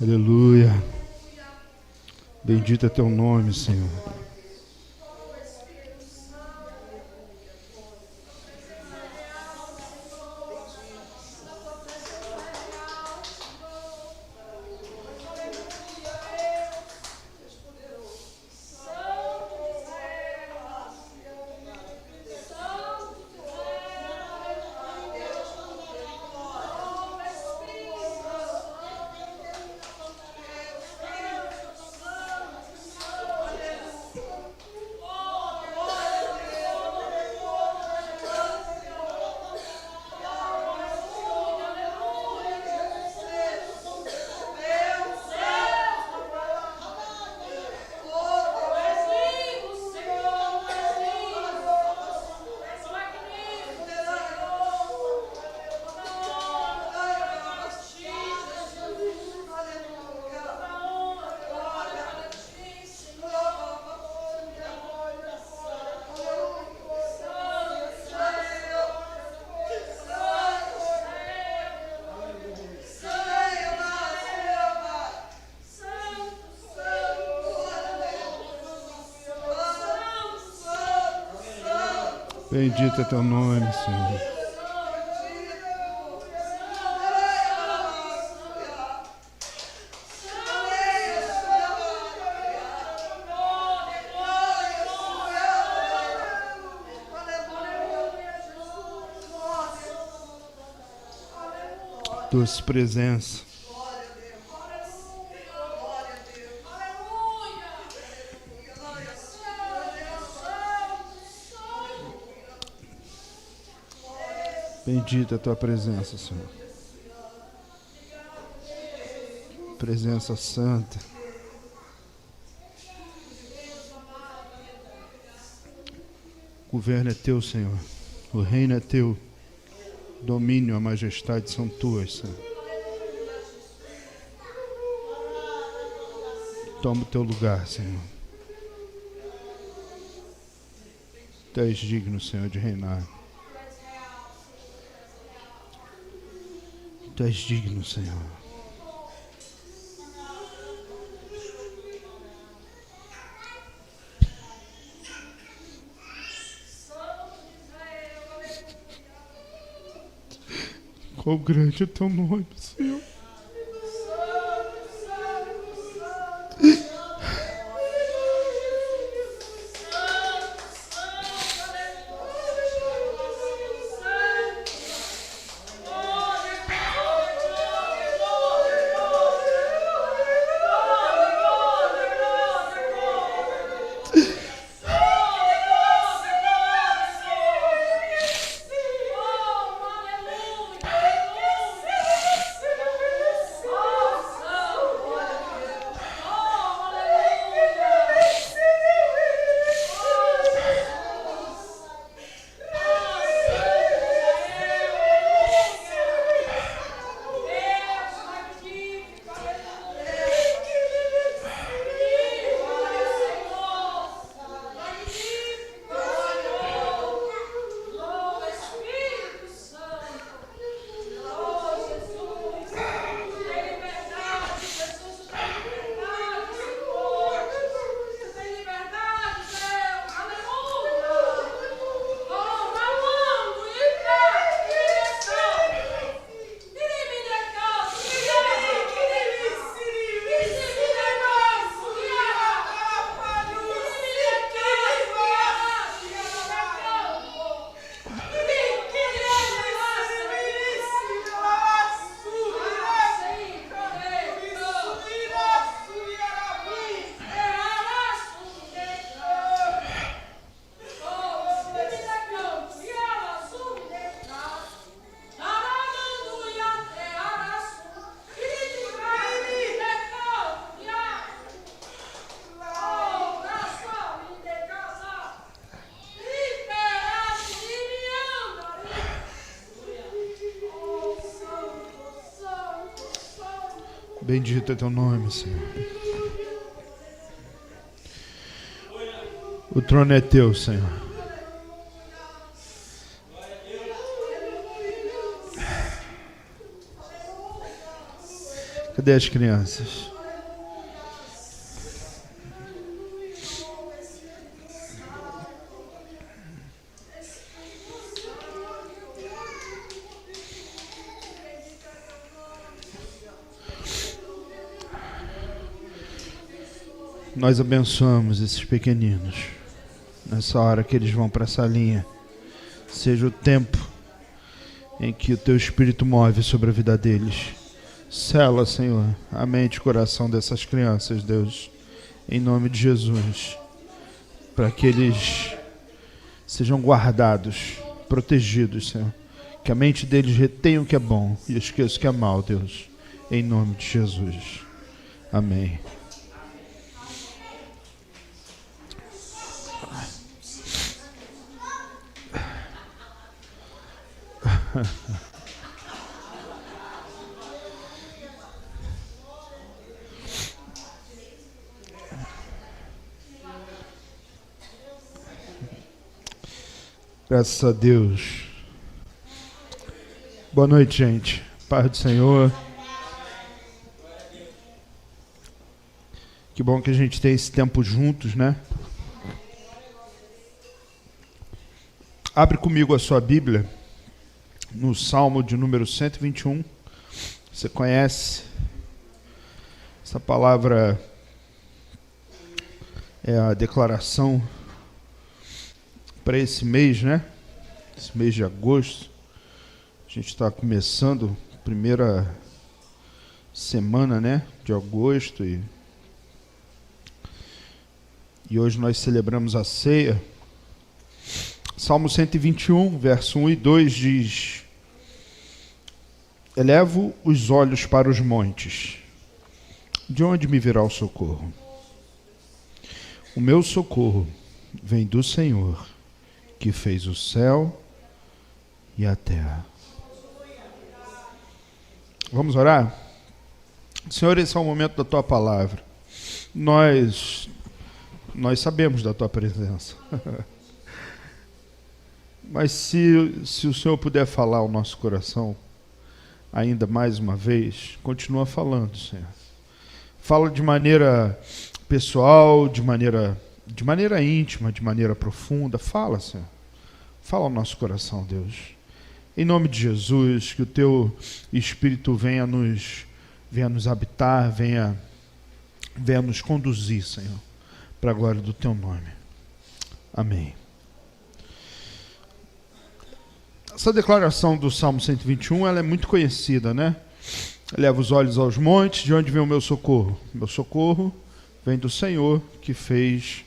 Aleluia. Bendito é teu nome, Senhor. Bendito é teu nome, Senhor. Doce presença. Bendita a tua presença, Senhor. Presença santa. O governo é teu, Senhor. O reino é teu. O domínio, a majestade são tuas, Senhor. Toma o teu lugar, Senhor. Tu és digno, Senhor, de reinar. Tu és digno, Senhor. Quão grande é o teu nome, Senhor. Bendito é teu nome, Senhor. O trono é teu, Senhor. Cadê as crianças? Nós abençoamos esses pequeninos. Nessa hora que eles vão para essa linha, seja o tempo em que o Teu Espírito move sobre a vida deles. Sela, Senhor, a mente e o coração dessas crianças, Deus, em nome de Jesus, para que eles sejam guardados, protegidos, Senhor. Que a mente deles retenha o que é bom e esqueça o que é mal, Deus, em nome de Jesus. Amém. Graças a Deus. Boa noite, gente. Paz do Senhor. Que bom que a gente tem esse tempo juntos, né? Abre comigo a sua Bíblia no Salmo de número 121. Você conhece essa palavra? É a declaração para esse mês, né? Esse mês de agosto. A gente está começando a primeira semana, né? De agosto e hoje nós celebramos a ceia. Salmo 121, verso 1 e 2 diz: Elevo os olhos para os montes. De onde me virá o socorro? O meu socorro vem do Senhor, que fez o céu e a terra. Vamos orar? Senhor, esse é o momento da Tua palavra. Nós sabemos da Tua presença. Mas se o Senhor puder falar ao nosso coração, ainda mais uma vez, continua falando, Senhor. Fala de maneira pessoal, de maneira íntima, de maneira profunda. Fala, Senhor. Fala ao nosso coração, Deus. Em nome de Jesus, que o Teu Espírito venha nos habitar, venha nos conduzir, Senhor, para a glória do Teu nome. Amém. Essa declaração do Salmo 121, ela é muito conhecida, né? Eleva os olhos aos montes, de onde vem o meu socorro? Meu socorro vem do Senhor, que fez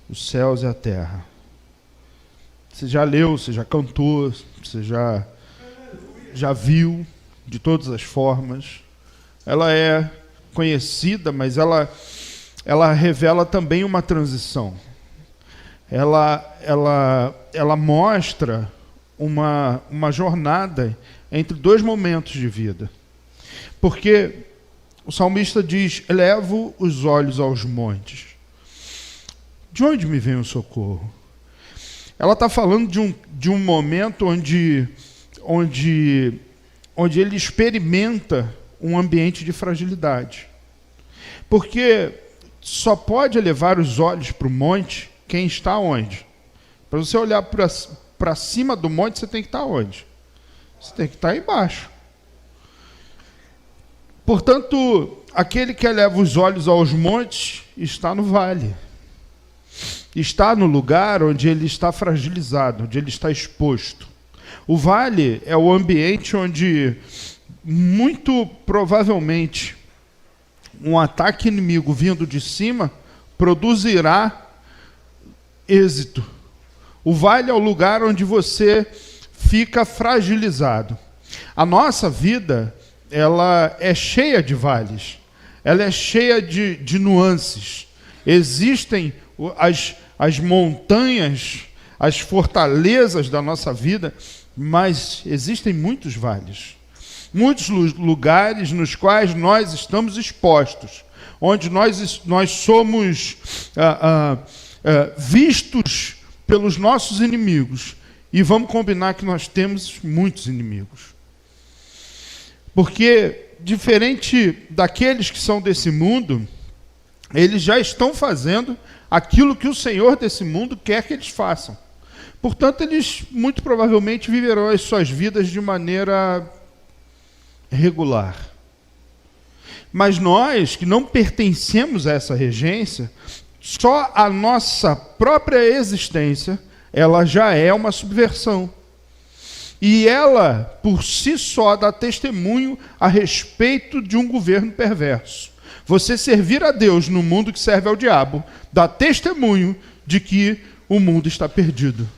os céus e a terra. Você já leu, você já cantou, você já viu de todas as formas. Ela é conhecida, mas ela revela também uma transição. Ela mostra uma jornada entre dois momentos de vida. Porque o salmista diz: elevo os olhos aos montes. De onde me vem o socorro? Ela está falando de um momento onde ele experimenta um ambiente de fragilidade. Porque só pode elevar os olhos para o monte quem está onde? Para você olhar para cima do monte, você tem que estar onde? Você tem que estar embaixo. Portanto, aquele que eleva os olhos aos montes está no vale. Está no lugar onde ele está fragilizado, onde ele está exposto. O vale é o ambiente onde, muito provavelmente, um ataque inimigo vindo de cima produzirá êxito. O vale é o lugar onde você fica fragilizado. A nossa vida, ela é cheia de vales, ela é cheia de nuances. Existem as montanhas, as fortalezas da nossa vida, mas existem muitos vales. Muitos lugares nos quais nós estamos expostos, onde nós somos vistos pelos nossos inimigos. E vamos combinar que nós temos muitos inimigos. Porque diferente daqueles que são desse mundo, eles já estão fazendo aquilo que o Senhor desse mundo quer que eles façam. Portanto, eles muito provavelmente viverão as suas vidas de maneira regular. Mas nós, que não pertencemos a essa regência, só a nossa própria existência, ela já é uma subversão. E ela, por si só, dá testemunho a respeito de um governo perverso. Você servir a Deus no mundo que serve ao diabo, dá testemunho de que o mundo está perdido.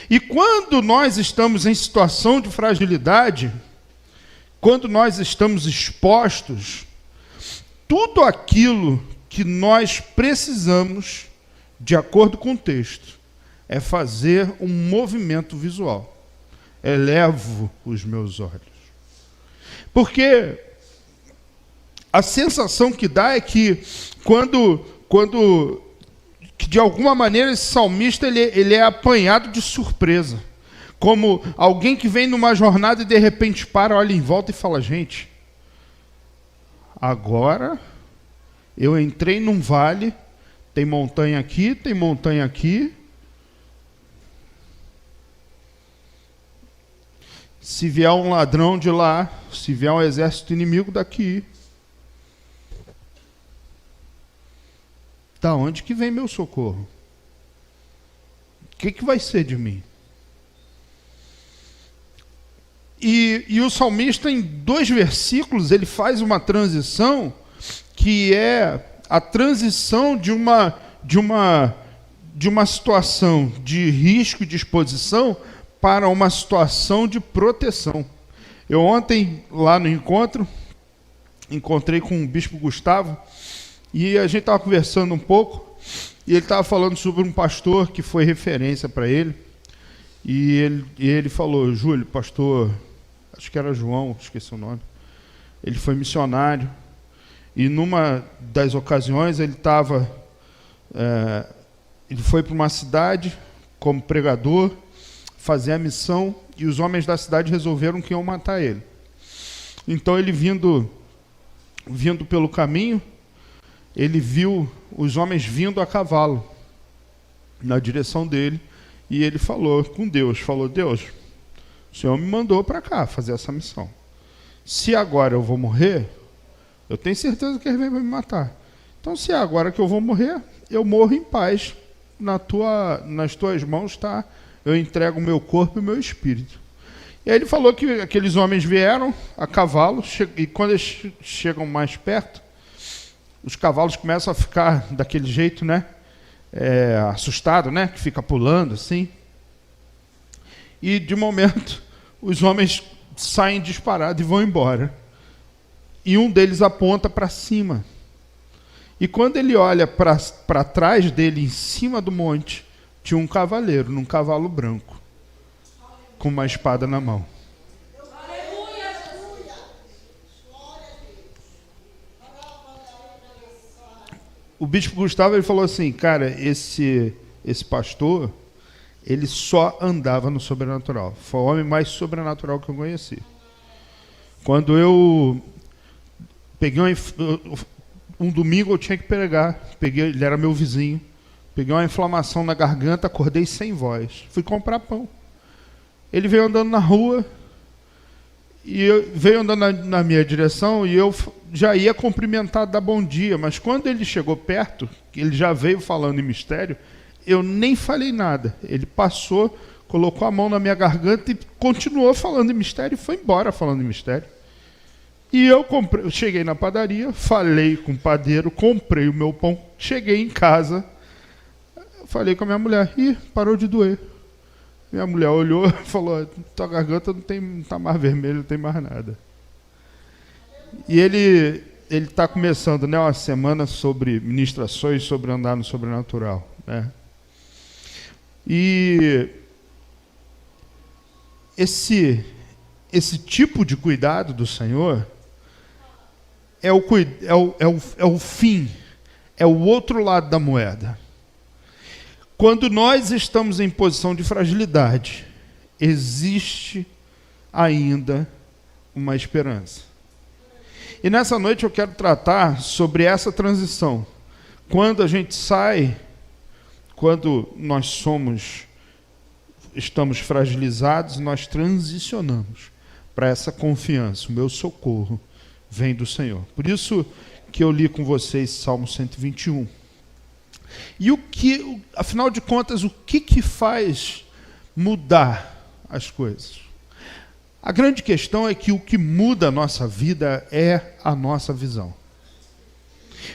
E quando nós estamos em situação de fragilidade, quando nós estamos expostos, tudo aquilo que nós precisamos, de acordo com o texto, é fazer um movimento visual. Elevo os meus olhos. Porque a sensação que dá é que que de alguma maneira esse salmista ele é apanhado de surpresa. Como alguém que vem numa jornada e de repente para, olha em volta e fala, gente, agora eu entrei num vale, tem montanha aqui, tem montanha aqui. Se vier um ladrão de lá, se vier um exército inimigo daqui, da onde que vem meu socorro? O que vai ser de mim? E o salmista, em 2 versículos, ele faz uma transição que é a transição de uma situação de risco e de exposição para uma situação de proteção. Eu ontem, lá no encontro, encontrei com o bispo Gustavo, e a gente estava conversando um pouco, e ele estava falando sobre um pastor que foi referência para ele, e ele falou, Júlio, pastor, acho que era João, esqueci o nome, ele foi missionário, e numa das ocasiões ele foi para uma cidade como pregador, fazer a missão, e os homens da cidade resolveram que iam matar ele. Então ele vindo pelo caminho, ele viu os homens vindo a cavalo na direção dele, e ele falou com Deus, Deus, o Senhor me mandou para cá fazer essa missão. Se agora eu vou morrer, eu tenho certeza que ele vai me matar. Então, se é agora que eu vou morrer, eu morro em paz. Nas tuas mãos, tá? Eu entrego o meu corpo e o meu espírito. E aí ele falou que aqueles homens vieram a cavalo, e quando eles chegam mais perto, os cavalos começam a ficar daquele jeito, né? Assustado, né? Que fica pulando assim. E de momento, os homens saem disparados e vão embora. E um deles aponta para cima. E quando ele olha para trás dele, em cima do monte, tinha um cavaleiro, num cavalo branco, com uma espada na mão. O bispo Gustavo ele falou assim, cara, esse pastor, ele só andava no sobrenatural. Foi o homem mais sobrenatural que eu conheci. Quando eu peguei um domingo, eu tinha que pregar. Ele era meu vizinho. Peguei uma inflamação na garganta, acordei sem voz. Fui comprar pão. Ele veio andando na rua, veio andando na minha direção, e eu já ia cumprimentar, dar bom dia. Mas quando ele chegou perto, ele já veio falando em mistério, eu nem falei nada. Ele passou, colocou a mão na minha garganta e continuou falando em mistério e foi embora falando em mistério. E eu cheguei na padaria, falei com o padeiro, comprei o meu pão, cheguei em casa, falei com a minha mulher, parou de doer. Minha mulher olhou e falou, tua garganta não está mais vermelha, não tem mais nada. E ele está começando, né, uma semana sobre ministrações, sobre andar no sobrenatural, né? E esse tipo de cuidado do Senhor é o fim, é o outro lado da moeda. Quando nós estamos em posição de fragilidade, existe ainda uma esperança. E nessa noite eu quero tratar sobre essa transição. Quando a gente sai, quando nós estamos fragilizados, nós transicionamos para essa confiança. O meu socorro vem do Senhor. Por isso que eu li com vocês Salmo 121. E afinal de contas, o que faz mudar as coisas? A grande questão é que o que muda a nossa vida é a nossa visão.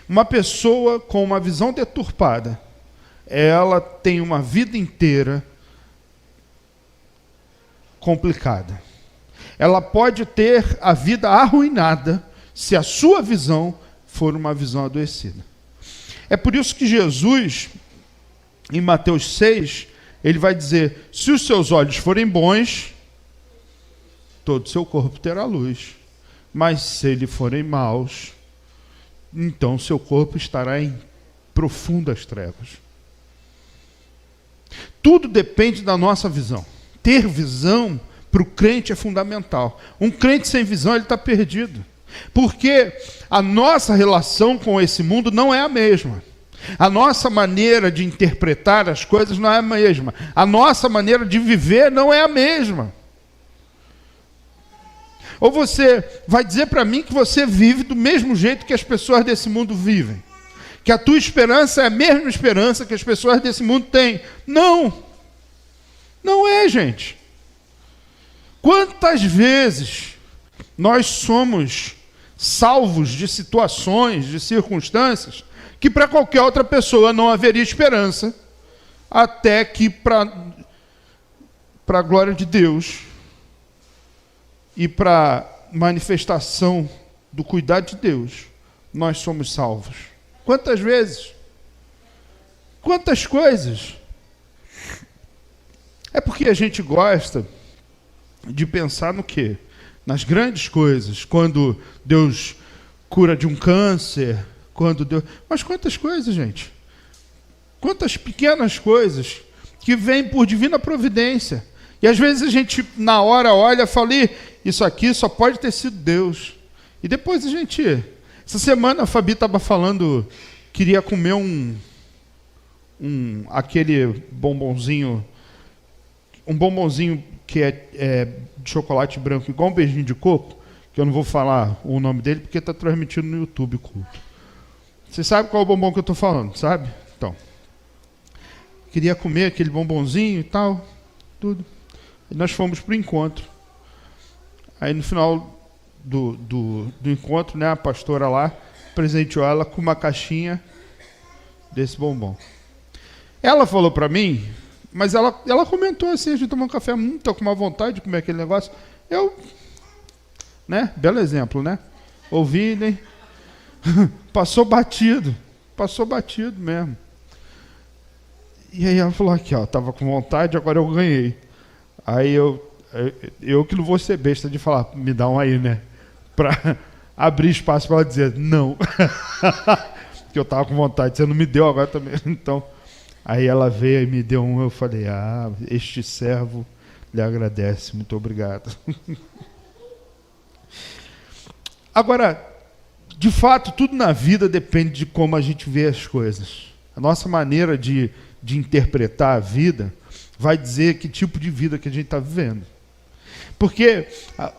Uma pessoa com uma visão deturpada, ela tem uma vida inteira complicada. Ela pode ter a vida arruinada se a sua visão for uma visão adoecida. É por isso que Jesus, em Mateus 6, ele vai dizer: se os seus olhos forem bons, todo o seu corpo terá luz. Mas se eles forem maus, então seu corpo estará em profundas trevas. Tudo depende da nossa visão. Ter visão para o crente é fundamental. Um crente sem visão, ele está perdido. Porque a nossa relação com esse mundo não é a mesma. A nossa maneira de interpretar as coisas não é a mesma. A nossa maneira de viver não é a mesma. Ou você vai dizer para mim que você vive do mesmo jeito que as pessoas desse mundo vivem? Que a tua esperança é a mesma esperança que as pessoas desse mundo têm? Não! Não é, gente. Quantas vezes nós somos salvos de situações, de circunstâncias, que para qualquer outra pessoa não haveria esperança, até que para a glória de Deus e para manifestação do cuidado de Deus, nós somos salvos. Quantas vezes? Quantas coisas? É porque a gente gosta de pensar no quê? Nas grandes coisas, quando Deus cura de um câncer, quando Deus... Mas quantas coisas, gente? Quantas pequenas coisas que vêm por divina providência. E às vezes a gente, na hora, olha e fala: isso aqui só pode ter sido Deus. E depois a gente... Essa semana a Fabi estava falando, queria comer aquele bombonzinho, um bombonzinho que é de chocolate branco, igual um beijinho de coco, que eu não vou falar o nome dele, porque está transmitido no YouTube o culto. Você sabe qual é o bombom que eu estou falando, sabe? Então, queria comer aquele bombonzinho e tal, tudo. E nós fomos para o encontro. Aí no final do encontro, né, a pastora lá presenteou ela com uma caixinha desse bombom. Ela falou para mim, mas ela comentou assim, a gente tomou um café, estou com uma vontade de comer aquele negócio. Eu, né, belo exemplo, né? Ouvi, né? Passou batido mesmo. E aí ela falou aqui, ó, estava com vontade, agora eu ganhei. Aí eu que não vou ser besta de falar, me dá um aí, né? Para abrir espaço para ela dizer não. Que eu estava com vontade, você não me deu agora também. Então, aí ela veio e me deu um, eu falei: este servo lhe agradece, muito obrigado. Agora, de fato, tudo na vida depende de como a gente vê as coisas. A nossa maneira de interpretar a vida vai dizer que tipo de vida que a gente está vivendo. Porque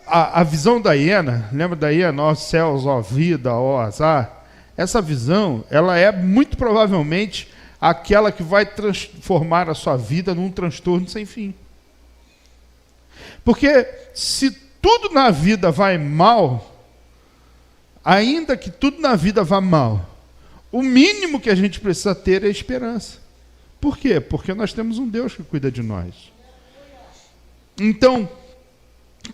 a visão da hiena, lembra da hiena? Ó céus, ó vida, ó azar. Essa visão, ela é muito provavelmente aquela que vai transformar a sua vida num transtorno sem fim. Porque se tudo na vida vai mal, ainda que tudo na vida vá mal, o mínimo que a gente precisa ter é esperança. Por quê? Porque nós temos um Deus que cuida de nós. Então,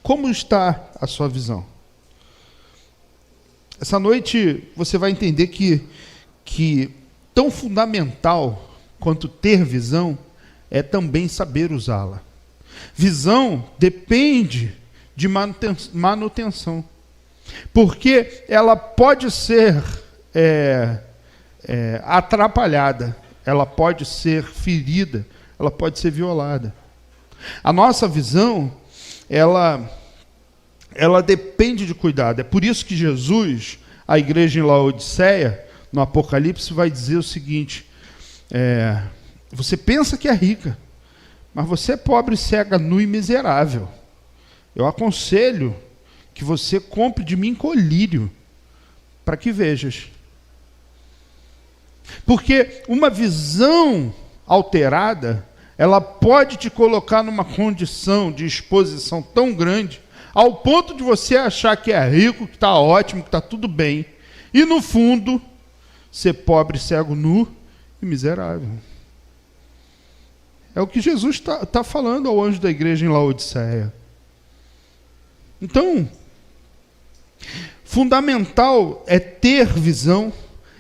como está a sua visão? Essa noite você vai entender que tão fundamental quanto ter visão é também saber usá-la. Visão depende de manutenção, porque ela pode ser atrapalhada, ela pode ser ferida, ela pode ser violada. A nossa visão, ela ela depende de cuidado. É por isso que Jesus, a igreja em Laodiceia, no Apocalipse, vai dizer o seguinte: você pensa que é rica, mas você é pobre, cega, nu e miserável. Eu aconselho que você compre de mim colírio, para que vejas. Porque uma visão alterada, ela pode te colocar numa condição de exposição tão grande, ao ponto de você achar que é rico, que está ótimo, que está tudo bem, e no fundo, ser pobre, cego, nu e miserável. É o que Jesus está falando ao anjo da igreja em Laodiceia. Então, fundamental é ter visão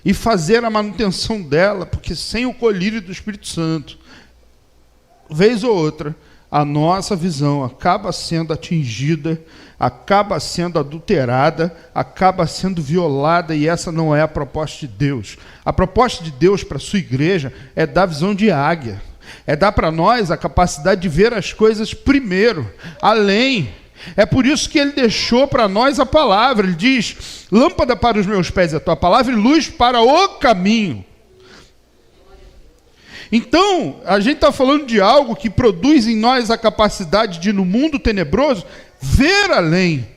e fazer a manutenção dela, porque sem o colírio do Espírito Santo, vez ou outra, a nossa visão acaba sendo atingida, acaba sendo adulterada, acaba sendo violada, e essa não é a proposta de Deus. A proposta de Deus para a sua igreja é dar visão de águia, é dar para nós a capacidade de ver as coisas primeiro, além. É por isso que ele deixou para nós a palavra. Ele diz: lâmpada para os meus pés é a tua palavra e luz para o caminho. Então, a gente está falando de algo que produz em nós a capacidade de, no mundo tenebroso, ver além.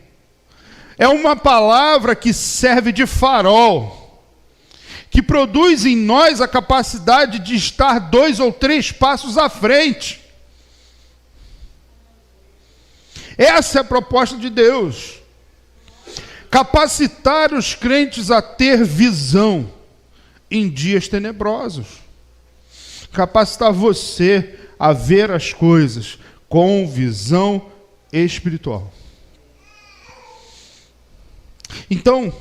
É uma palavra que serve de farol, que produz em nós a capacidade de estar 2 ou 3 passos à frente. Essa é a proposta de Deus. Capacitar os crentes a ter visão em dias tenebrosos. Capacitar você a ver as coisas com visão espiritual. Então,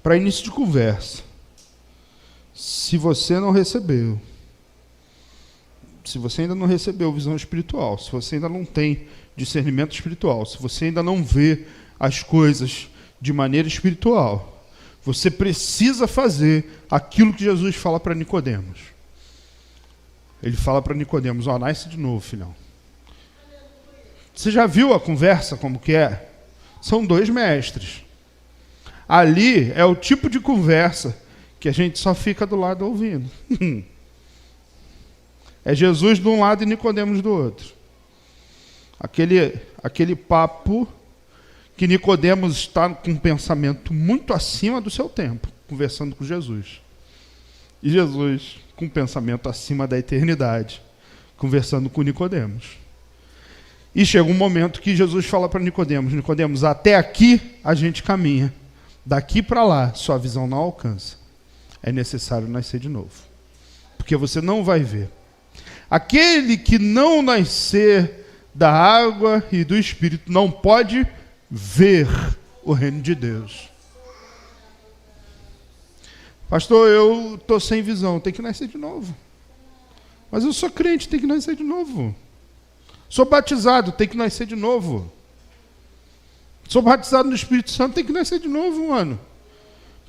para início de conversa, se você não recebeu, se você ainda não recebeu visão espiritual, se você ainda não tem discernimento espiritual, se você ainda não vê as coisas de maneira espiritual, você precisa fazer aquilo que Jesus fala para Nicodemos. Ele fala para Nicodemos: nasce de novo, filhão. Você já viu a conversa como que é? São 2 mestres. Ali é o tipo de conversa que a gente só fica do lado ouvindo. É Jesus de um lado e Nicodemos do outro. Aquele papo que Nicodemos está com um pensamento muito acima do seu tempo, conversando com Jesus. E Jesus com um pensamento acima da eternidade, conversando com Nicodemos. E chega um momento que Jesus fala para Nicodemos: Nicodemos, até aqui a gente caminha, daqui para lá sua visão não alcança. É necessário nascer de novo, porque você não vai ver. Aquele que não nascer da água e do Espírito não pode ver o reino de Deus. Pastor, eu estou sem visão, tem que nascer de novo. Mas eu sou crente, tem que nascer de novo. Sou batizado, tem que nascer de novo. Sou batizado no Espírito Santo, tem que nascer de novo, mano.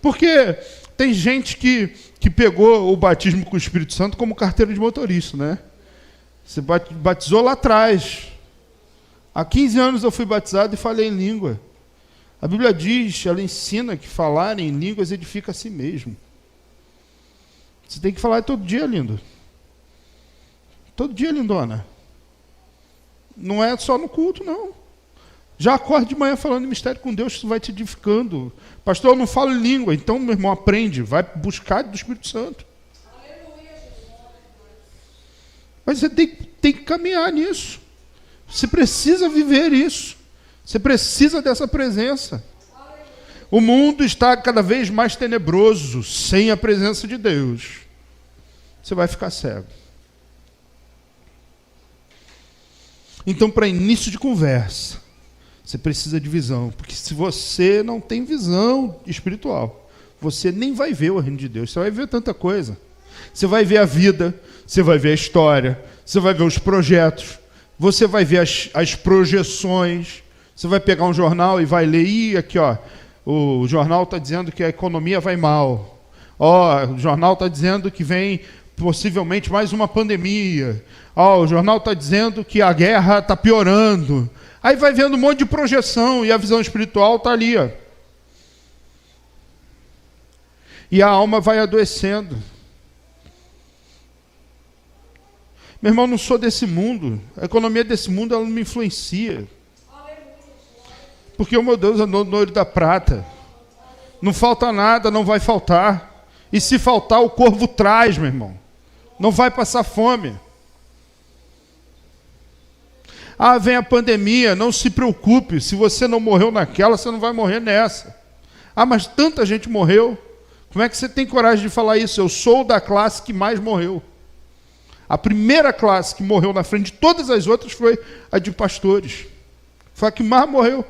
Porque tem gente que pegou o batismo com o Espírito Santo como carteira de motorista, né? Você batizou lá atrás. Há 15 anos eu fui batizado e falei em língua. A Bíblia diz, ela ensina que falar em línguas edifica a si mesmo. Você tem que falar todo dia, lindo. Todo dia, lindona. Não é só no culto, não. Já acorda de manhã falando em mistério com Deus, isso vai te edificando. Pastor, eu não falo em língua. Então, meu irmão, aprende. Vai buscar do Espírito Santo. Mas você tem que caminhar nisso. Você precisa viver isso. Você precisa dessa presença. O mundo está cada vez mais tenebroso, sem a presença de Deus. Você vai ficar cego. Então, para início de conversa, você precisa de visão. Porque se você não tem visão espiritual, você nem vai ver o reino de Deus. Você vai ver tanta coisa. Você vai ver a vida, você vai ver a história, você vai ver os projetos, você vai ver as projeções. Você vai pegar um jornal e vai ler, aqui ó, o jornal está dizendo que a economia vai mal. O jornal está dizendo que vem possivelmente mais uma pandemia. O jornal está dizendo que a guerra está piorando. Aí vai vendo um monte de projeção e a visão espiritual está ali. Ó. E a alma vai adoecendo. Meu irmão, não sou desse mundo. A economia desse mundo, ela não me influencia. Porque o meu Deus andou no olho da prata. Não falta nada, não vai faltar. E se faltar, o corvo traz, meu irmão. Não vai passar fome. Vem a pandemia, não se preocupe. Se você não morreu naquela, você não vai morrer nessa. Mas tanta gente morreu. Como é que você tem coragem de falar isso? Eu sou da classe que mais morreu. A primeira classe que morreu na frente de todas as outras foi a de pastores. Foi a que mais morreu.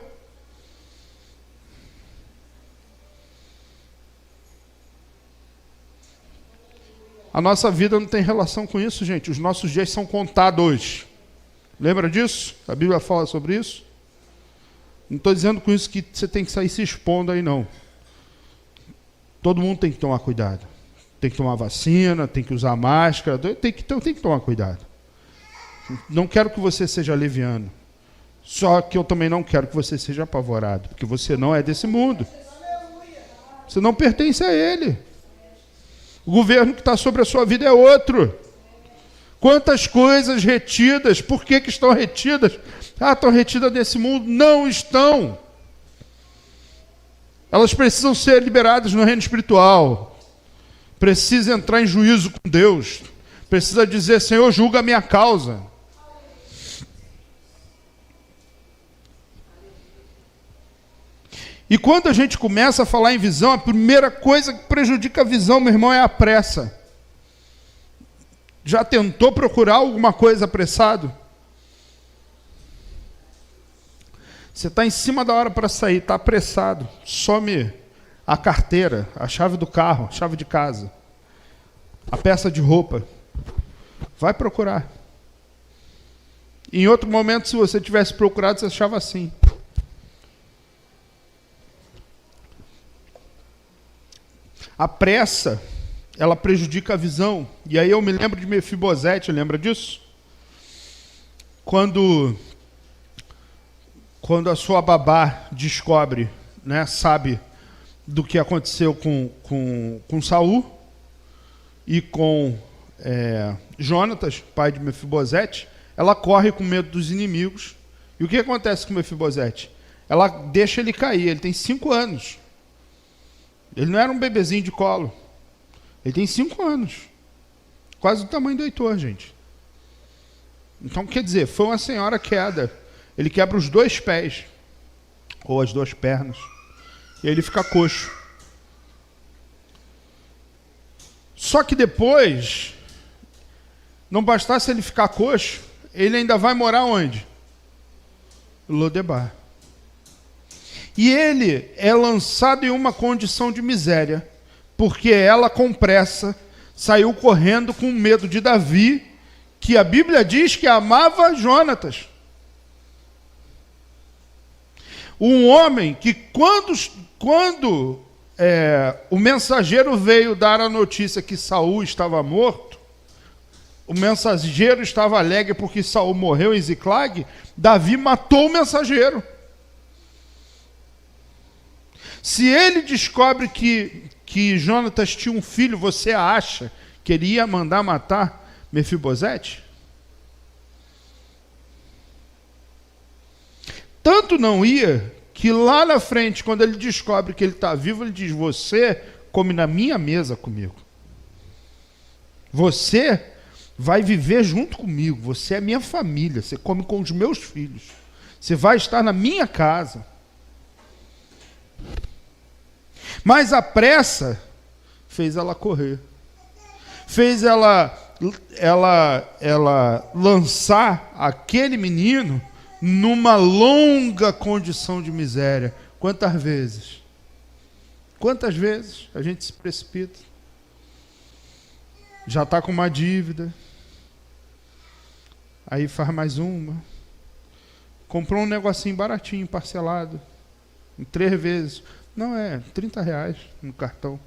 A nossa vida não tem relação com isso, gente. Os nossos dias são contados. Lembra disso? A Bíblia fala sobre isso. Não estou dizendo com isso que você tem que sair se expondo aí, não. Todo mundo tem que tomar cuidado. Tem que tomar vacina, tem que usar máscara, tem que tomar cuidado. Não quero que você seja leviano. Só que eu também não quero que você seja apavorado, porque você não é desse mundo. Você não pertence a ele. O governo que está sobre a sua vida é outro. Quantas coisas retidas, por que estão retidas? Estão retidas desse mundo. Não estão. Elas precisam ser liberadas no reino espiritual. Precisa entrar em juízo com Deus. Precisa dizer, Senhor, julga a minha causa. E quando a gente começa a falar em visão, a primeira coisa que prejudica a visão, meu irmão, é a pressa. Já tentou procurar alguma coisa apressado? Você está em cima da hora para sair, está apressado. Some a carteira, a chave do carro, a chave de casa, a peça de roupa. Vai procurar. Em outro momento, se você tivesse procurado, você achava assim. A pressa, ela prejudica a visão. E aí eu me lembro de Mefibosete, lembra disso? Quando a sua babá descobre, né, sabe do que aconteceu com Saul e com Jonatas, pai de Mefibosete, ela corre com medo dos inimigos. E o que acontece com Mefibosete? Ela deixa ele cair, ele tem 5 anos. Ele não era um bebezinho de colo. Ele tem 5 anos. Quase o tamanho do Heitor, gente. Então, quer dizer, foi uma senhora queda. Ele quebra os 2 pés. Ou as 2 pernas. E aí ele fica coxo. Só que depois, não bastasse ele ficar coxo, ele ainda vai morar onde? Lodebar. E ele é lançado em uma condição de miséria, porque ela, com pressa, saiu correndo com medo de Davi, que a Bíblia diz que amava Jonatas. Um homem que quando o mensageiro veio dar a notícia que Saul estava morto, o mensageiro estava alegre porque Saul morreu em Ziclag, Davi matou o mensageiro. Se ele descobre que Jonatas tinha um filho, você acha que ele ia mandar matar Mefibosete? Tanto não ia, que lá na frente, quando ele descobre que ele está vivo, ele diz, você come na minha mesa comigo. Você vai viver junto comigo, você é minha família, você come com os meus filhos. Você vai estar na minha casa. Mas a pressa fez ela correr. Fez ela lançar aquele menino numa longa condição de miséria. Quantas vezes? Quantas vezes a gente se precipita? Já está com uma dívida. Aí faz mais uma. Comprou um negocinho baratinho, parcelado. Em 3 vezes. Não, R$30 no cartão.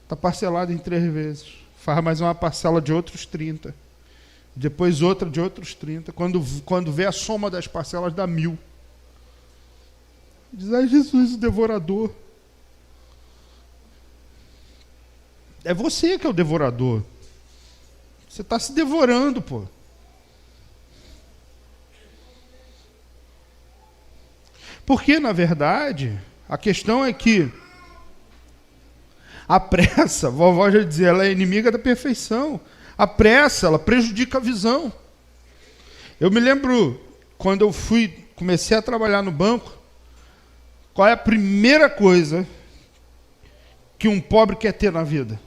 Está parcelado em 3 vezes. faz mais uma parcela de outros 30. Depois outra de outros 30. Quando vê a soma das parcelas, dá 1.000. Diz, ai Jesus, o devorador. É você que é o devorador. Você está se devorando, pô. Porque, na verdade, a questão é que a pressa, a vovó já dizia, ela é inimiga da perfeição. A pressa, ela prejudica a visão. Eu me lembro, quando eu comecei a trabalhar no banco, qual é a primeira coisa que um pobre quer ter na vida?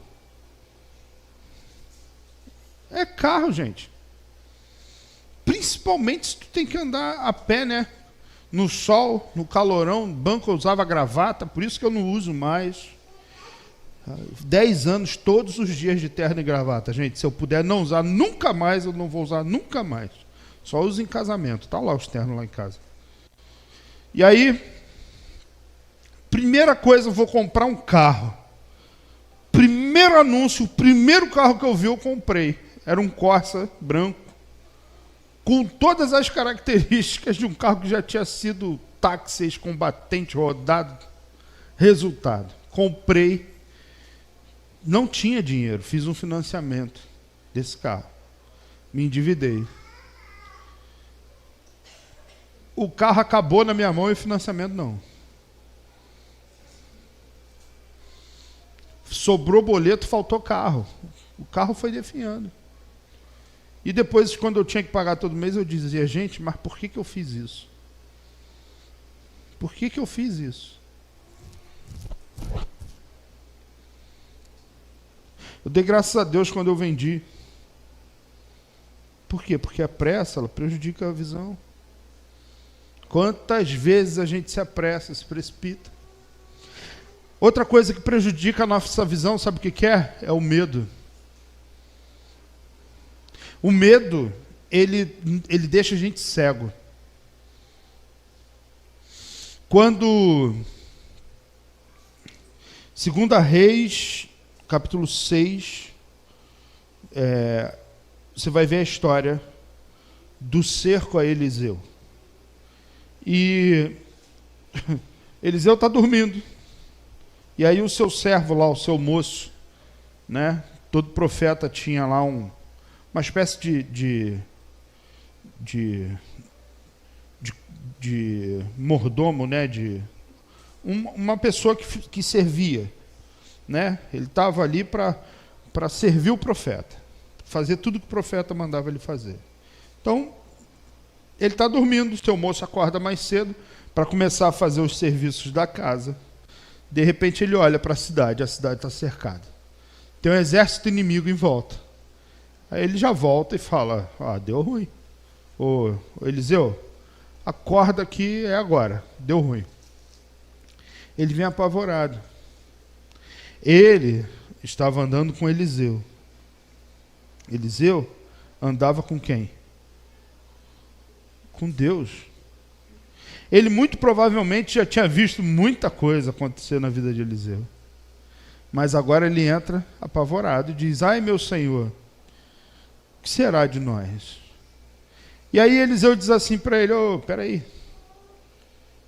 É carro, gente. Principalmente se tu tem que andar a pé, né? No sol, no calorão, no banco eu usava gravata, por isso que eu não uso mais. 10 anos, todos os dias de terno e gravata. Gente, se eu puder não usar nunca mais, eu não vou usar nunca mais. Só uso em casamento. Tá lá os ternos lá em casa. E aí, primeira coisa, eu vou comprar um carro. Primeiro anúncio, o primeiro carro que eu vi, eu comprei. Era um Corsa branco, com todas as características de um carro que já tinha sido táxi combatente, rodado. Resultado, comprei. Não tinha dinheiro, fiz um financiamento desse carro. Me endividei. O carro acabou na minha mão e o financiamento não. Sobrou boleto, faltou carro. O carro foi definhando. E depois, quando eu tinha que pagar todo mês, eu dizia, gente, mas por que eu fiz isso? Por que eu fiz isso? Eu dei graças a Deus quando eu vendi. Por quê? Porque a pressa, ela prejudica a visão. Quantas vezes a gente se apressa, se precipita. Outra coisa que prejudica a nossa visão, sabe o que é? É o medo. O medo, ele deixa a gente cego. Quando 2 Reis, capítulo 6, você vai ver a história do cerco a Eliseu. E Eliseu está dormindo. E aí o seu servo lá, o seu moço, né? Todo profeta tinha lá uma espécie de mordomo, né? Uma pessoa que servia, né? Ele estava ali para servir o profeta, fazer tudo que o profeta mandava ele fazer. Então, ele está dormindo, o seu moço acorda mais cedo para começar a fazer os serviços da casa. De repente ele olha para a cidade está cercada. Tem um exército inimigo em volta. Aí ele já volta e fala, deu ruim. Ô Eliseu, acorda que é agora, deu ruim. Ele vem apavorado. Ele estava andando com Eliseu. Eliseu andava com quem? Com Deus. Ele muito provavelmente já tinha visto muita coisa acontecer na vida de Eliseu. Mas agora ele entra apavorado e diz, ai meu Senhor, o que será de nós? E aí Eliseu diz assim para ele, peraí,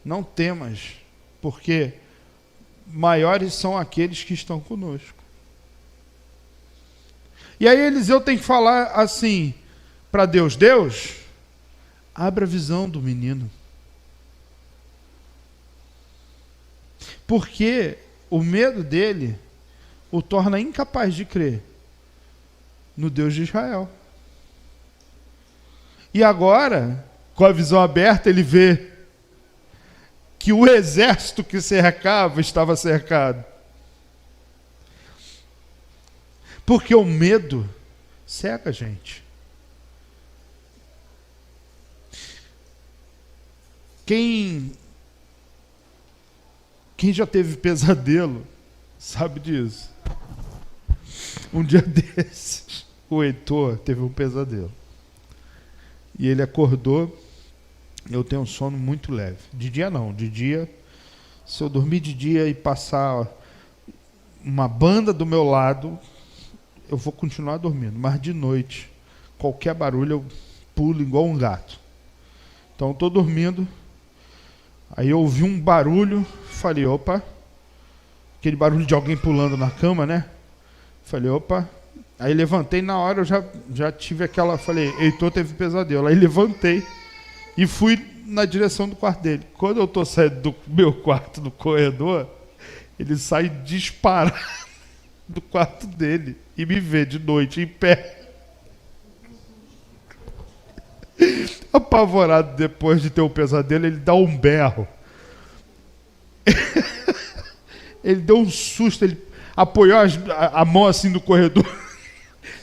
não temas, porque maiores são aqueles que estão conosco. E aí Eliseu tem que falar assim para Deus, Deus, abra a visão do menino. Porque o medo dele o torna incapaz de crer no Deus de Israel. E agora, com a visão aberta, ele vê que o exército que cercava estava cercado. Porque o medo cega a gente. Quem já teve pesadelo sabe disso. Um dia desses, o Heitor teve um pesadelo. E ele acordou, eu tenho um sono muito leve. De dia não, de dia, se eu dormir de dia e passar uma banda do meu lado, eu vou continuar dormindo, mas de noite, qualquer barulho eu pulo igual um gato. Então eu estou dormindo, aí eu ouvi um barulho, falei, opa, aquele barulho de alguém pulando na cama, né? Falei, opa, aí levantei, na hora eu já tive aquela, falei, Heitor teve pesadelo, aí levantei e fui na direção do quarto dele. Quando eu estou saindo do meu quarto, do corredor, ele sai disparado do quarto dele e me vê de noite em pé. Apavorado, depois de ter um pesadelo, ele dá um berro. Ele deu um susto, ele apoiou a mão assim no corredor.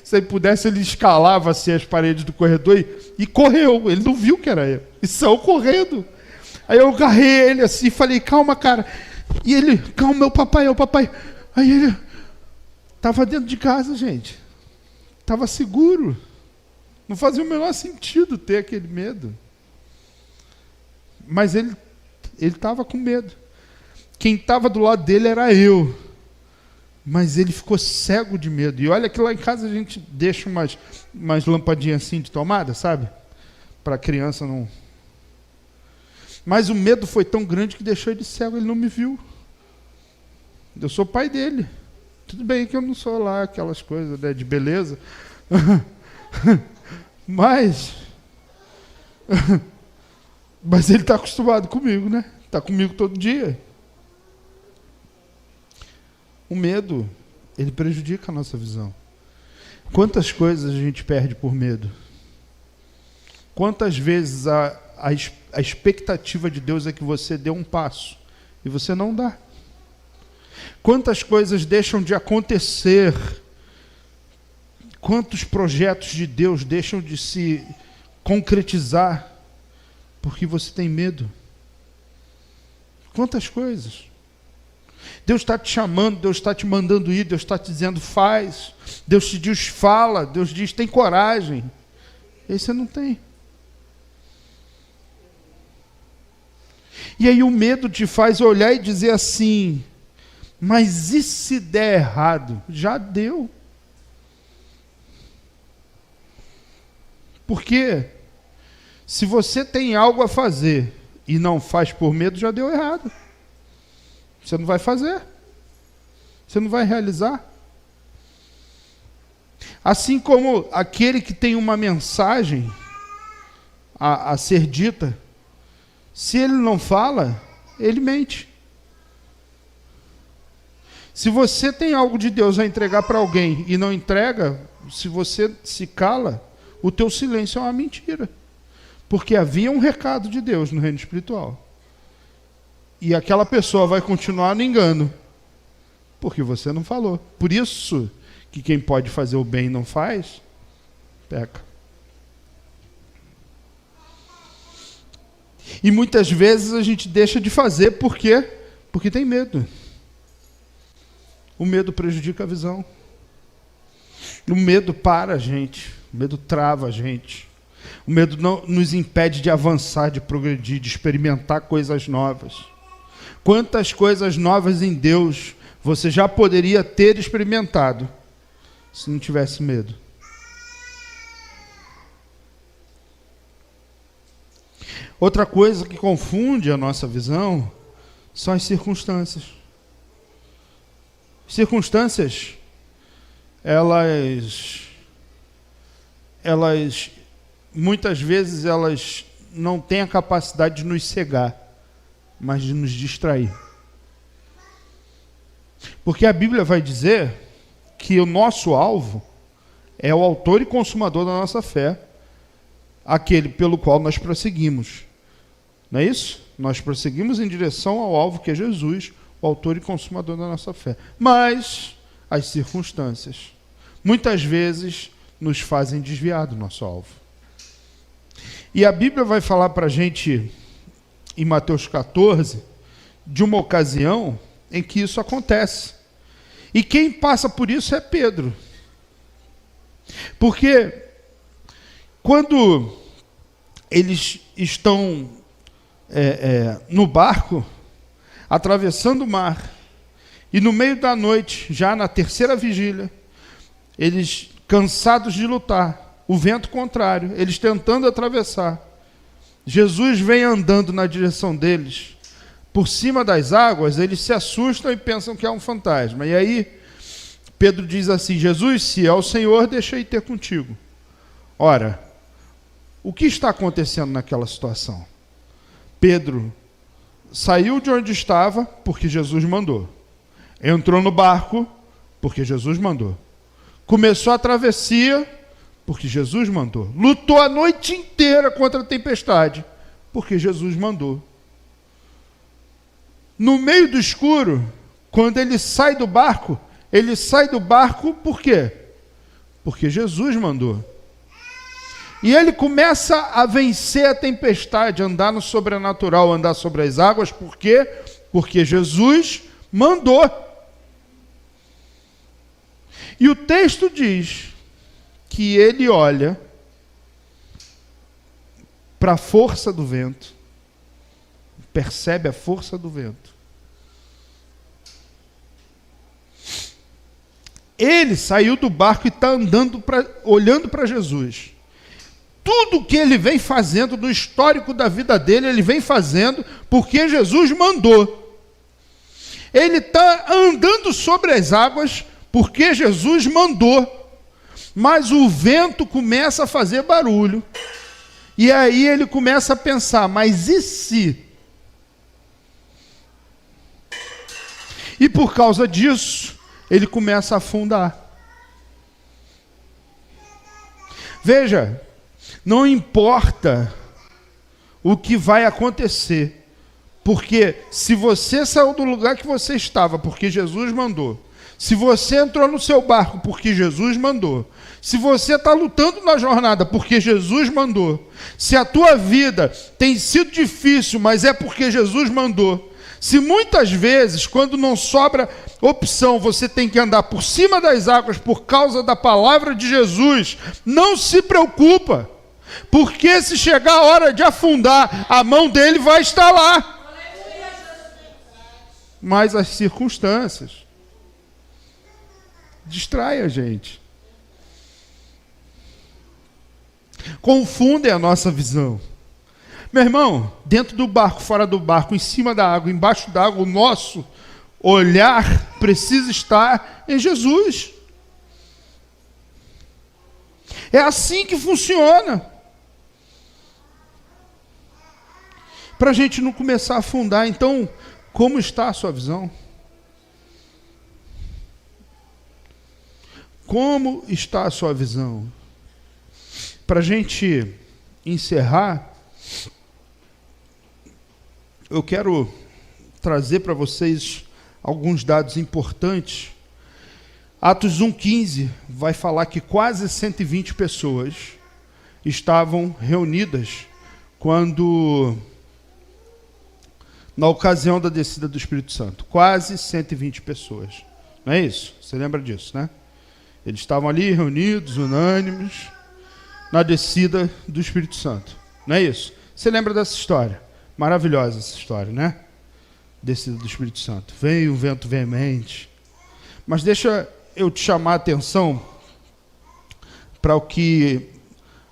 Se ele pudesse, ele escalava assim as paredes do corredor e correu. Ele não viu que era eu. E saiu correndo. Aí eu agarrei ele assim e falei, calma, cara. E ele, calma, é o papai. Aí ele estava dentro de casa, gente. Estava seguro. Não fazia o menor sentido ter aquele medo. Mas ele estava com medo. Quem estava do lado dele era eu. Mas ele ficou cego de medo. E olha que lá em casa a gente deixa umas lampadinhas assim de tomada, sabe? Para a criança não... Mas o medo foi tão grande que deixou ele cego, ele não me viu. Eu sou pai dele. Tudo bem que eu não sou lá aquelas coisas, né, de beleza. Mas ele está acostumado comigo, né? Está comigo todo dia. O medo, ele prejudica a nossa visão. Quantas coisas a gente perde por medo? Quantas vezes a expectativa de Deus é que você dê um passo e você não dá? Quantas coisas deixam de acontecer? Quantos projetos de Deus deixam de se concretizar porque você tem medo? Quantas coisas? Deus está te chamando, Deus está te mandando ir, Deus está te dizendo faz, Deus te diz fala, Deus diz tem coragem. E aí você não tem. E aí o medo te faz olhar e dizer assim, mas e se der errado? Já deu. Porque se você tem algo a fazer e não faz por medo, já deu errado. Você não vai fazer. Você não vai realizar. Assim como aquele que tem uma mensagem a ser dita, se ele não fala, ele mente. Se você tem algo de Deus a entregar para alguém e não entrega, se você se cala, o teu silêncio é uma mentira. Porque havia um recado de Deus no reino espiritual. E aquela pessoa vai continuar no engano, porque você não falou. Por isso que quem pode fazer o bem e não faz, peca. E muitas vezes a gente deixa de fazer, por quê? Porque tem medo. O medo prejudica a visão. O medo para a gente, o medo trava a gente. O medo não nos impede de avançar, de progredir, de experimentar coisas novas. Quantas coisas novas em Deus você já poderia ter experimentado se não tivesse medo? Outra coisa que confunde a nossa visão são as circunstâncias. Circunstâncias, elas muitas vezes elas não têm a capacidade de nos cegar, mas de nos distrair. Porque a Bíblia vai dizer que o nosso alvo é o autor e consumador da nossa fé, aquele pelo qual nós prosseguimos. Não é isso? Nós prosseguimos em direção ao alvo que é Jesus, o autor e consumador da nossa fé. Mas as circunstâncias, muitas vezes, nos fazem desviar do nosso alvo. E a Bíblia vai falar para a gente, em Mateus 14, de uma ocasião em que isso acontece. E quem passa por isso é Pedro. Porque quando eles estão no barco, atravessando o mar, e no meio da noite, já na terceira vigília, eles cansados de lutar, o vento contrário, eles tentando atravessar. Jesus vem andando na direção deles, por cima das águas, eles se assustam e pensam que é um fantasma. E aí, Pedro diz assim: Jesus, se é o Senhor, deixa eu ir ter contigo. Ora, o que está acontecendo naquela situação? Pedro saiu de onde estava porque Jesus mandou. Entrou no barco porque Jesus mandou. Começou a travessia porque Jesus mandou. Lutou a noite inteira contra a tempestade porque Jesus mandou. No meio do escuro, quando ele sai do barco por quê? Porque Jesus mandou. E ele começa a vencer a tempestade, andar no sobrenatural, andar sobre as águas, por quê? Porque Jesus mandou. E o texto diz que ele olha para a força do vento, percebe a força do vento. Ele saiu do barco e está andando, olhando para Jesus. Tudo que ele vem fazendo no histórico da vida dele, ele vem fazendo porque Jesus mandou. Ele está andando sobre as águas porque Jesus mandou. Mas o vento começa a fazer barulho. E aí ele começa a pensar, mas e se? E por causa disso, ele começa a afundar. Veja, não importa o que vai acontecer, porque se você saiu do lugar que você estava porque Jesus mandou, se você entrou no seu barco porque Jesus mandou, se você está lutando na jornada porque Jesus mandou, se a tua vida tem sido difícil, mas é porque Jesus mandou, se muitas vezes, quando não sobra opção, você tem que andar por cima das águas por causa da palavra de Jesus, não se preocupa, porque se chegar a hora de afundar, a mão dele vai estar lá. Mas as circunstâncias distraem a gente, confundem a nossa visão. Meu irmão, dentro do barco, fora do barco, em cima da água, embaixo da água, o nosso olhar precisa estar em Jesus. É assim que funciona. Para a gente não começar a afundar. Então, como está a sua visão? Como está a sua visão? Para a gente encerrar, eu quero trazer para vocês alguns dados importantes. Atos 1,15 vai falar que quase 120 pessoas estavam reunidas na ocasião da descida do Espírito Santo. Quase 120 pessoas. Não é isso? Você lembra disso, né? Eles estavam ali reunidos, unânimes, na descida do Espírito Santo. Não é isso? Você lembra dessa história? Maravilhosa essa história, né? Descida do Espírito Santo. Veio um vento veemente. Mas deixa eu te chamar a atenção para o que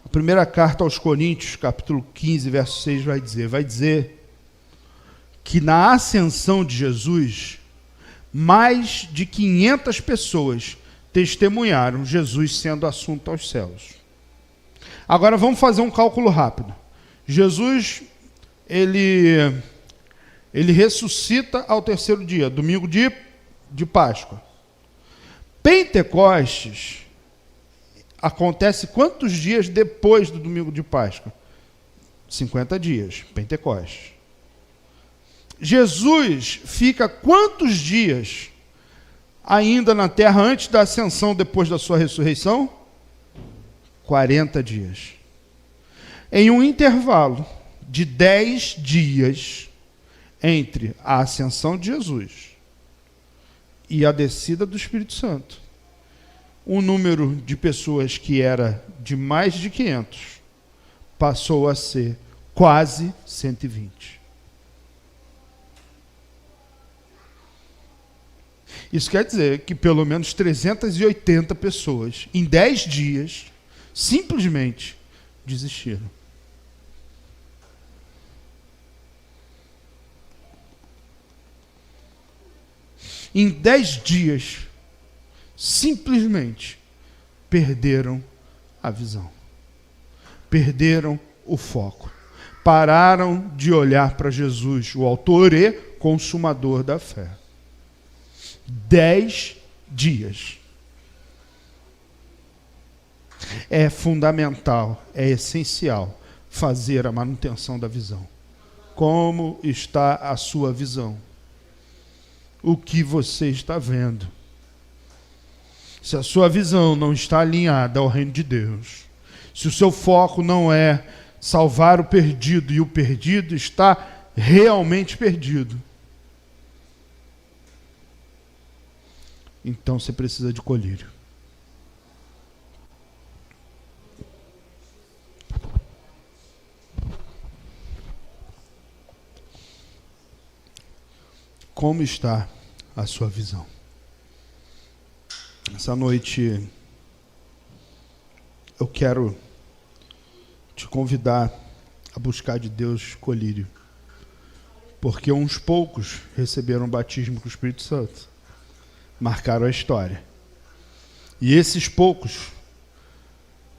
a primeira carta aos Coríntios, capítulo 15, verso 6, vai dizer. Vai dizer que na ascensão de Jesus, mais de 500 pessoas testemunharam Jesus sendo assunto aos céus. Agora vamos fazer um cálculo rápido. Jesus, ele ressuscita ao terceiro dia, domingo de Páscoa. Pentecostes acontece quantos dias depois do domingo de Páscoa? 50 dias, Pentecostes. Jesus fica quantos dias ainda na terra antes da ascensão, depois da sua ressurreição? 40 dias. Em um intervalo de 10 dias entre a ascensão de Jesus e a descida do Espírito Santo, o número de pessoas que era de mais de 500 passou a ser quase 120. Isso quer dizer que pelo menos 380 pessoas, em 10 dias, simplesmente desistiram. Em 10 dias, simplesmente perderam a visão. Perderam o foco. Pararam de olhar para Jesus, o autor e consumador da fé. 10 dias. É fundamental, é essencial fazer a manutenção da visão. Como está a sua visão? O que você está vendo? Se a sua visão não está alinhada ao reino de Deus, se o seu foco não é salvar o perdido e o perdido está realmente perdido, então você precisa de colírio. Como está a sua visão? Essa noite eu quero te convidar a buscar de Deus colírio, porque uns poucos receberam o batismo com o Espírito Santo, marcaram a história, e esses poucos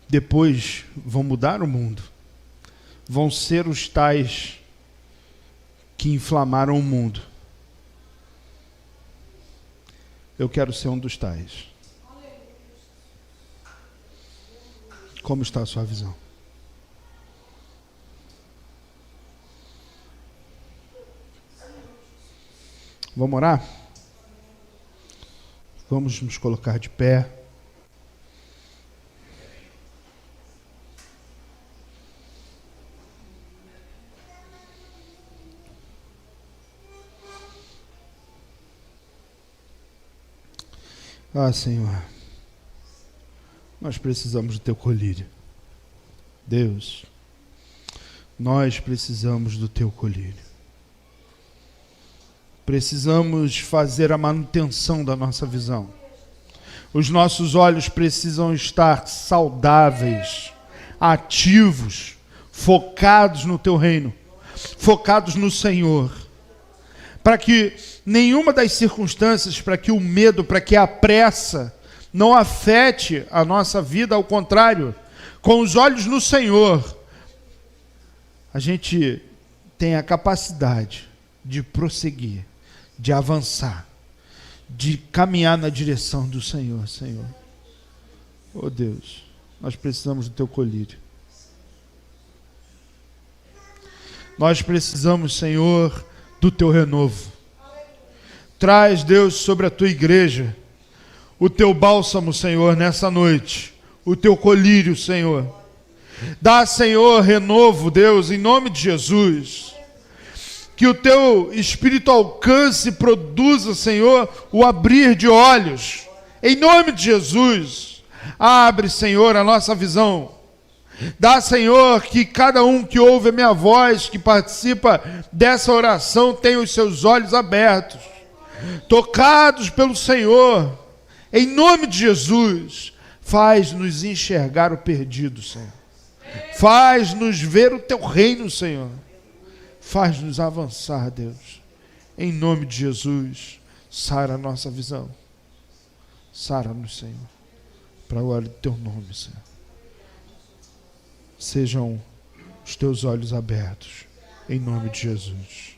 depois vão mudar o mundo, vão ser os tais que inflamaram o mundo. Eu quero ser um dos tais. Como está a sua visão? Vamos orar? Vamos nos colocar de pé. Ah, Senhor, nós precisamos do teu colírio. Deus, nós precisamos do teu colírio. Precisamos fazer a manutenção da nossa visão. Os nossos olhos precisam estar saudáveis, ativos, focados no teu reino, focados no Senhor, para que nenhuma das circunstâncias, para que o medo, para que a pressa não afete a nossa vida, ao contrário, com os olhos no Senhor, a gente tem a capacidade de prosseguir, de avançar, de caminhar na direção do Senhor, Senhor. Oh Deus, nós precisamos do teu colírio. Nós precisamos, Senhor, do teu renovo. Traz, Deus, sobre a tua igreja o teu bálsamo, Senhor, nessa noite, o teu colírio, Senhor. Dá, Senhor, renovo, Deus, em nome de Jesus. Que o teu Espírito alcance e produza, Senhor, o abrir de olhos. Em nome de Jesus. Abre, Senhor, a nossa visão. Dá, Senhor, que cada um que ouve a minha voz, que participa dessa oração, tenha os seus olhos abertos, tocados pelo Senhor. Em nome de Jesus, faz-nos enxergar o perdido, Senhor. Faz-nos ver o teu reino, Senhor. Faz-nos avançar, Deus. Em nome de Jesus, sara a nossa visão. Sara-nos, Senhor, para a glória do teu nome, Senhor. Sejam os teus olhos abertos, em nome de Jesus.